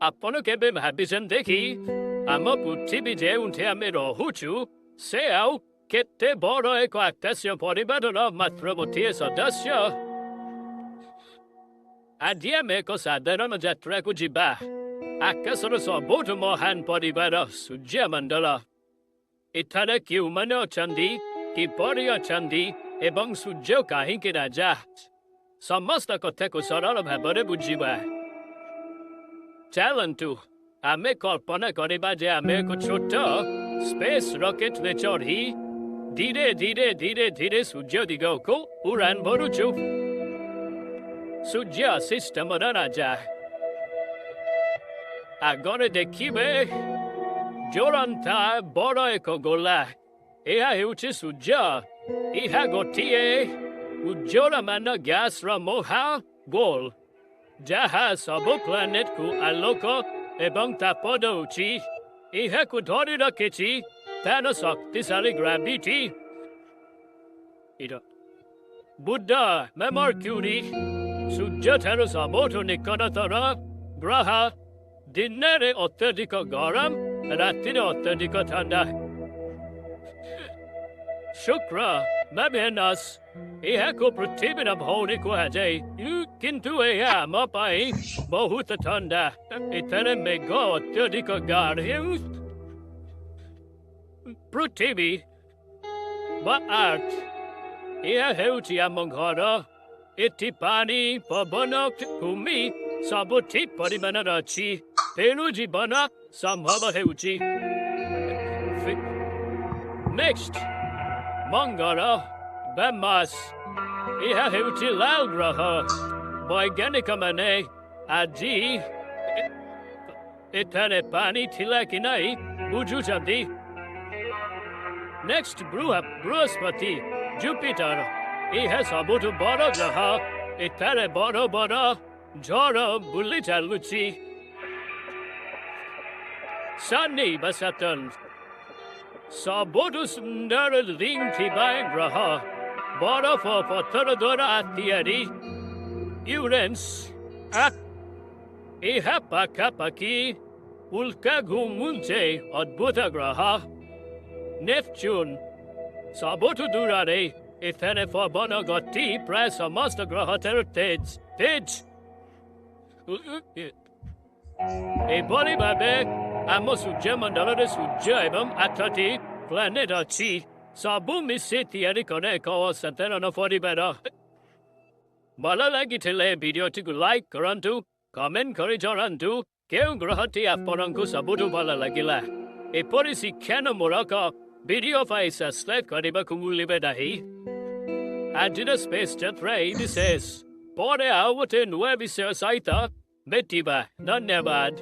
ଆପଣ କେବେ ଭାବିଛନ୍ତି କି ଆମ ପୃଥିବୀ ଯେଉଁଠି ଆମେ ରହୁଛୁ ସେ ଆଉ କେତେ ବଡ଼ ଏକ ଆକାଶୀୟ ପରିବାରର ମାତ୍ର ଗୋଟିଏ ସଦସ୍ୟ? ଆଜି ଆମେ ଏକ ସାଧାରଣ ଯାତ୍ରାକୁ ଯିବା ଆକାଶର ସବୁଠୁ ମହାନ ପରିବାର ସୂର୍ଯ୍ୟମଣ୍ଡଳ। ଏଠାରେ କେଉଁମାନେ ଅଛନ୍ତି, କିପରି ଅଛନ୍ତି ଏବଂ ସୂର୍ଯ୍ୟ କାହିଁକି ରାଜା, ସମସ୍ତ କଥାକୁ ସରଳ ଭାବରେ ବୁଝିବା। ଚାଲନ୍ତୁ ଆମେ କଳ୍ପନା କରିବା ଯେ ଆମେ ଏକ ଛୋଟ ସ୍ପେସ୍ ରକେଟରେ ଚଢ଼ି ଧୀରେ ଧୀରେ ଧୀରେ ଧୀରେ ସୂର୍ଯ୍ୟ ଦିଗକୁ ଉଡ଼ାନ ଭରୁଛୁ। ସୂର୍ଯ୍ୟ ସିଷ୍ଟମର ରାଜା। ଆଗରେ ଦେଖିବେ ଜ୍ୱଳନ୍ତା ବଡ଼ ଏକ ଗୋଲା। ଏହା ହେଉଛି ସୂର୍ଯ୍ୟ। ଏହା ଗୋଟିଏ ଉଜ୍ଜ୍ୱଳମାନ ଗ୍ୟାସର ମହା ଗୋଲ ଯାହା ସବୁ ପ୍ଲାନେଟକୁ ଆଲୋକ ଏବଂ ତାପ ଦେଉଛି। ଏହାକୁ ଧରି ରଖିଛି ତାର ଶକ୍ତିଶାଳୀ ଗ୍ରାଭିଟି। ବୁଧ ବା ମର୍କ୍ୟୁରୀ ସୂର୍ଯ୍ୟଠାରୁ ସବୁଠୁ ନିକଟତର ଗ୍ରହ। ଦିନରେ ଅତ୍ୟଧିକ ଗରମ, ରାତିରେ ଅତ୍ୟଧିକ ଥଣ୍ଡା। ଶୁକ୍ର ବା ଭେନସ୍ ଏହାକୁ ପୃଥିବୀର ଭଉଣୀ କୁହାଯାଏ, କିନ୍ତୁ ଏହା ଆମ ପାଇଁ ବହୁତ ଥଣ୍ଡା। ଏଠାରେ ମେଘ ଅତ୍ୟଧିକ ଗାଢ଼। ପୃଥିବୀ ବା ଆର୍ଥ ଏହା ହେଉଛି ଆମ ଘର। ଏଠି ପାଣି, ପବନ, ଭୂମି ସବୁ ଠିକ୍ ପରିମାଣର ଅଛି, ତେଣୁ ଜୀବନ ସମ୍ଭବ ହେଉଛି। ନେକ୍ସଟ ମଙ୍ଗଳ ବା ମାର୍ସ ଏହା ହେଉଛି ଲାଲ ଗ୍ରହ। ବୈଜ୍ଞାନିକମାନେ ଆଜି ଏଠାରେ ପାଣି ଥିଲା କି ନାହିଁ ବୁଝୁଛନ୍ତି। ନେକ୍ସଟ ବୃହସ୍ପତି ଜୁପିଟର ଏହା ସବୁଠୁ ବଡ଼ ଗ୍ରହ। ଏଠାରେ ବଡ଼ ବଡ଼ ଝଡ଼ ବୁଲି ଚାଲୁଛି। ଶନି ବା ସାଟର୍ନ ସବୁଠୁ ସୁନ୍ଦର ରିଙ୍ଗ ଥିବା ଗ୍ରହ, ବରଫ ପଥର ଦ୍ୱାରା ତିଆରି। ୟୁରେନସ୍ ଏହା ପାଖାପାଖି ଉଲ୍କା ଘୁମୁଛେ ଅଦ୍ଭୁତ ଗ୍ରହ। ନେପଚୁନ୍ ସବୁଠୁ ଦୂରରେ। ଏଠାରେ ପବନ ଗତି ପ୍ରାୟ ସମସ୍ତ ଗ୍ରହଠାରୁ ତେଜ। ଏଭଳି ଭାବେ ଆମ ସୂର୍ଯ୍ୟମଣ୍ଡଳରେ ସୂର୍ଯ୍ୟ ଏବଂ 8ଟି ପ୍ଲାନେଟ ଅଛି। ସବୁ ମିଶି ତିଆରି କରେ ଏକ ଅସାଧାରଣ ପରିବାର। ଭଲ ଲାଗିଥିଲେ ଭିଡ଼ିଓଟିକୁ ଲାଇକ୍ କରନ୍ତୁ, କମେଣ୍ଟ କରି ଜଣାନ୍ତୁ କେଉଁ ଗ୍ରହଟି ଆପଣଙ୍କୁ ସବୁଠୁ ଭଲ ଲାଗିଲା। ଏପରି ଶିକ୍ଷାନମୂଳକ ଭିଡ଼ିଓ ପାଇଁ ସବସ୍କ୍ରାଇବ୍ କରିବାକୁ ଭୁଲିବେ ନାହିଁ। ଆଜିର ସ୍ପେସ୍ ଯାତ୍ରା ଏଇଠି ଶେଷ। ପରେ ଆଉ ଗୋଟେ ନୂଆ ବିଷୟ ସହିତ ଭେଟିବା। ଧନ୍ୟବାଦ।